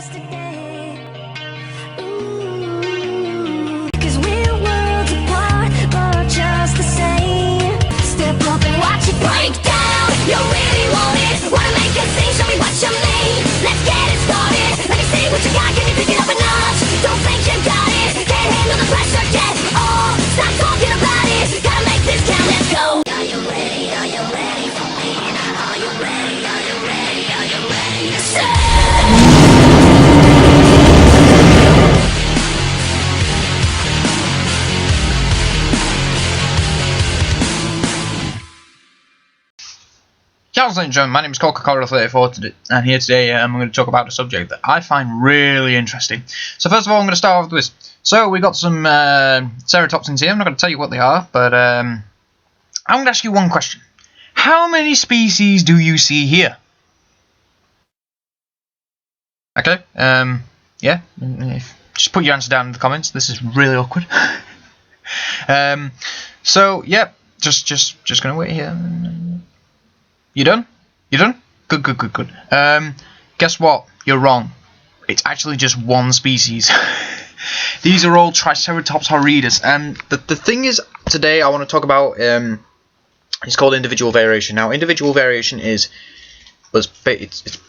yesterday. Ooh, 'cause we're worlds apart, but just the same. Step up and watch it break down. You really want it? Wanna make a scene? Show me what you mean. Let's get it started. Let me see what you got. Can you pick it up a notch? Don't think you got it. Can't handle the pressure yet. Oh, stop talking about it. Gotta make this count. Let's go. Are you ready? Are you ready for me? Are you ready? Are you ready? Are you ready to say? Ladies and gentlemen, my name is Coca-Cola34 and here today I'm going to talk about a subject that I find really interesting. So first of all I'm going to start off with this. So we got some ceratopsins here. I'm not going to tell you what they are, but I'm going to ask you one question. How many species do you see here? Okay, yeah, just put your answer down in the comments. This is really awkward. So yeah, just going to wait here. You done? You done? Good. Guess what? You're wrong. It's actually just one species. These are all Triceratops horridus. And the thing is, today I want to talk about, it's called individual variation. Now, individual variation it's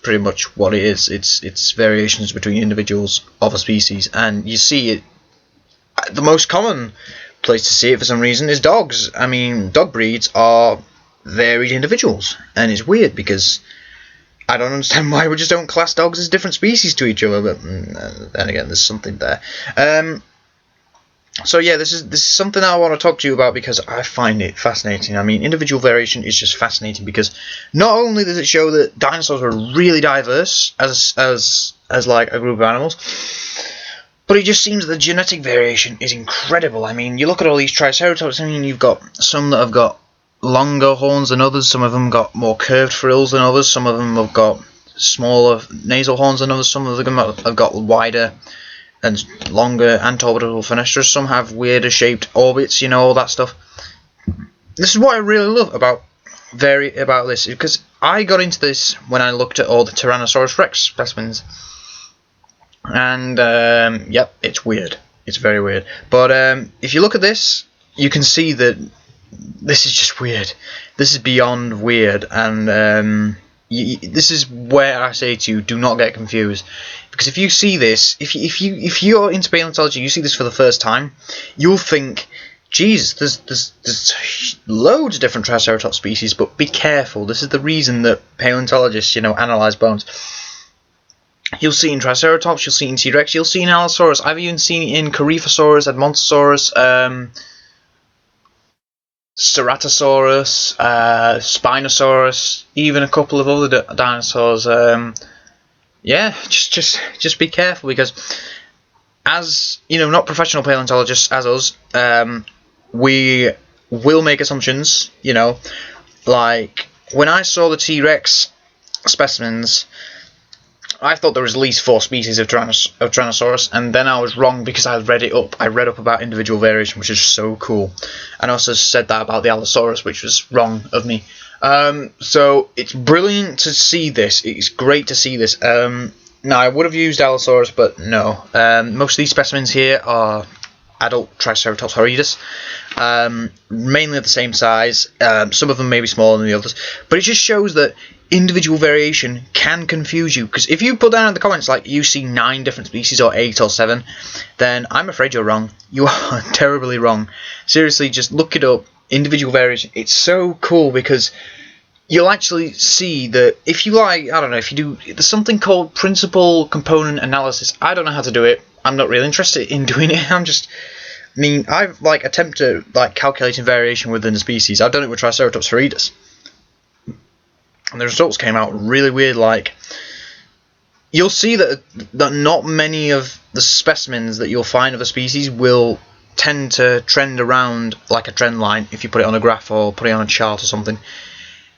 pretty much what it is. It's variations between individuals of a species. And you see it, the most common place to see it for some reason is dogs. I mean, dog breeds are varied individuals, and it's weird because I don't understand why we just don't class dogs as different species to each other, but then again there's something there. So yeah, this is something I want to talk to you about because I find it fascinating. I mean, individual variation is just fascinating because not only does it show that dinosaurs are really diverse as like a group of animals, but it just seems that the genetic variation is incredible. I mean, you look at all these Triceratops. I mean, you've got some that have got longer horns than others, some of them got more curved frills than others, some of them have got smaller nasal horns than others, some of them have got wider and longer antorbital fenestras, some have weirder shaped orbits, you know, all that stuff. This is what I really love about this, because I got into this when I looked at all the Tyrannosaurus Rex specimens, and yep, it's weird, it's very weird, but if you look at this, you can see that this is just weird. This is beyond weird, and this is where I say to you, do not get confused. Because if you see this, if you're into paleontology, you see this for the first time, you'll think, "Geez, there's loads of different Triceratops species." But be careful. This is the reason that paleontologists, you know, analyze bones. You'll see in Triceratops, you'll see in T-Rex, you'll see in Allosaurus. I've even seen it in Coryphosaurus, Edmontosaurus, Ceratosaurus, Spinosaurus, even a couple of other dinosaurs. Yeah, just be careful, because as you know, not professional paleontologists as us, we will make assumptions. You know, like when I saw the T-Rex specimens, I thought there was at least 4 species of Tyrannosaurus, and then I was wrong because I read up. I read up about individual variation, which is so cool, and I also said that about the Allosaurus, which was wrong of me. So it's brilliant to see this. It's great to see this. Now I would have used Allosaurus, but no. Most of these specimens here are adult Triceratops horridus, mainly the same size. Some of them may be smaller than the others, but it just shows that individual variation can confuse you, because if you put down in the comments like you see 9 different species or 8 or 7, then I'm afraid you're wrong. You are terribly wrong. Seriously, just look it up. Individual variation. It's so cool because you'll actually see that if you like, I don't know, if you do, there's something called principal component analysis. I don't know how to do it. I'm not really interested in doing it. I've like attempted like calculating variation within a species. I've done it with Triceratops horridus, and the results came out really weird. Like, you'll see that not many of the specimens that you'll find of a species will tend to trend around like a trend line if you put it on a graph or put it on a chart or something.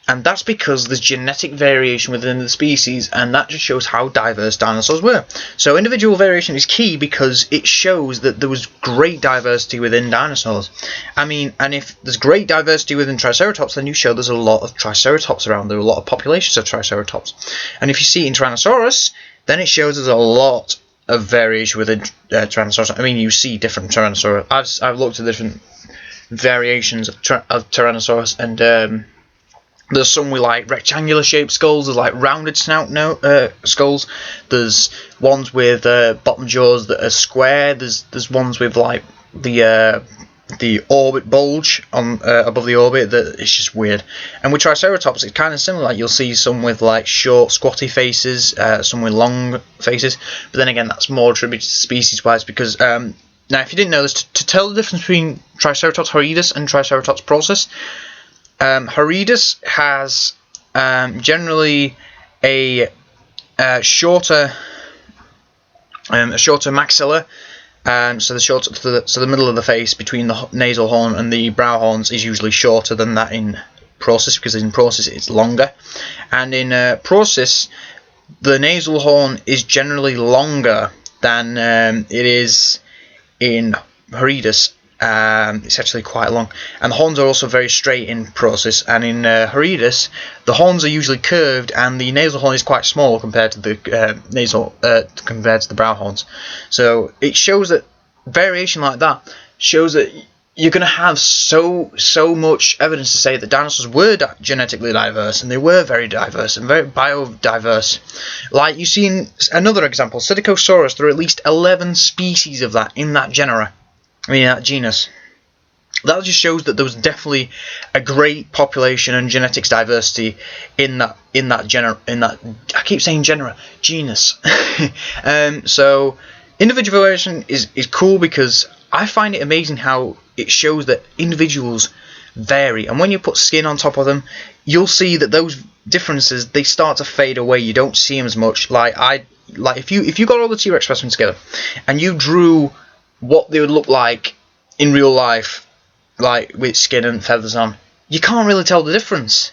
And that's because there's genetic variation within the species, and that just shows how diverse dinosaurs were. So individual variation is key because it shows that there was great diversity within dinosaurs. I mean, and if there's great diversity within Triceratops, then you show there's a lot of Triceratops around. There are a lot of populations of Triceratops. And if you see in Tyrannosaurus, then it shows us a lot of variation with a Tyrannosaurus. I mean, you see different Tyrannosaurus. I've looked at different variations of Tyrannosaurus, and there's some with like rectangular shaped skulls. There's like rounded snout skulls. There's ones with bottom jaws that are square. There's ones with like the orbit bulge on above the orbit that it's just weird. And with Triceratops, it's kind of similar. Like, you'll see some with like short, squatty faces, some with long faces. But then again, that's more attributed to species-wise because now, if you didn't know this, to tell the difference between Triceratops horridus and Triceratops preuss, horridus has generally a shorter maxilla. So the middle of the face between the nasal horn and the brow horns is usually shorter than that in preuss, because in preuss it's longer, and in preuss the nasal horn is generally longer than it is in horridus. It's actually quite long, and the horns are also very straight in preuss, and in horridus the horns are usually curved and the nasal horn is quite small compared to the compared to the brow horns. So it shows that variation like that shows that you're going to have so much evidence to say that dinosaurs were genetically diverse, and they were very diverse and very biodiverse. Like you see in another example, Psittacosaurus, there are at least 11 species of that in that that genus. That just shows that there was definitely a great population and genetics diversity in that I keep saying genus. So individual variation is cool because I find it amazing how it shows that individuals vary, and when you put skin on top of them, you'll see that those differences, they start to fade away. You don't see them as much. Like if you got all the T-Rex specimens together and you drew what they would look like in real life, like with skin and feathers on, you can't really tell the difference.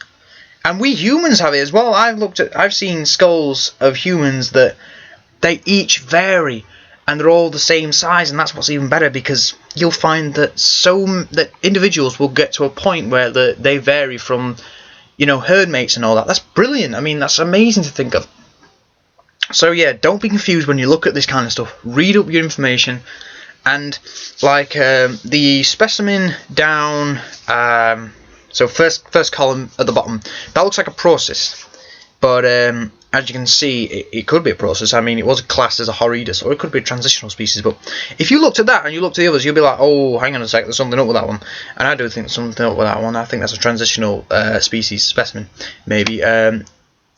And we humans have it as well. I've seen skulls of humans that they each vary, and they're all the same size, and that's what's even better, because you'll find that that individuals will get to a point where they vary from, herd mates and all that. That's brilliant. I mean, that's amazing to think of. So yeah, don't be confused when you look at this kind of stuff. Read up your information. And like the specimen down, so first column at the bottom, that looks like a preuss, but as you can see, it could be a preuss. I mean, it was classed as a horridus, or it could be a transitional species. But if you looked at that and you looked at the others, you'll be like, oh, hang on a sec, there's something up with that one. And I do think there's something up with that one. I think that's a transitional species specimen, maybe.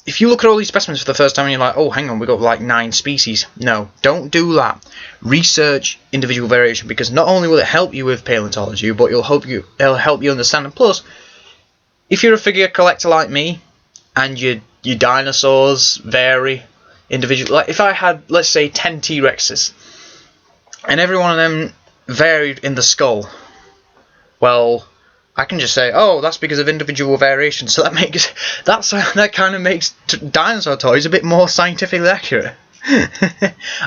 If you look at all these specimens for the first time and you're like, oh, hang on, we've got like 9 species. No, don't do that. Research individual variation, because not only will it help you with paleontology, but it'll help you understand. And plus, if you're a figure collector like me, and your dinosaurs vary individually, like if I had, let's say, 10 T-Rexes, and every one of them varied in the skull, well, I can just say, oh, that's because of individual variation. So that kind of makes dinosaur toys a bit more scientifically accurate.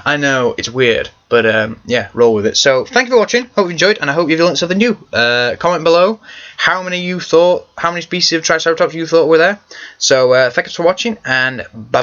I know, it's weird, but yeah, roll with it. So thank you for watching. Hope you enjoyed, and I hope you've learned something new. Comment below how many species of Triceratops you thought were there. So thanks for watching, and bye bye.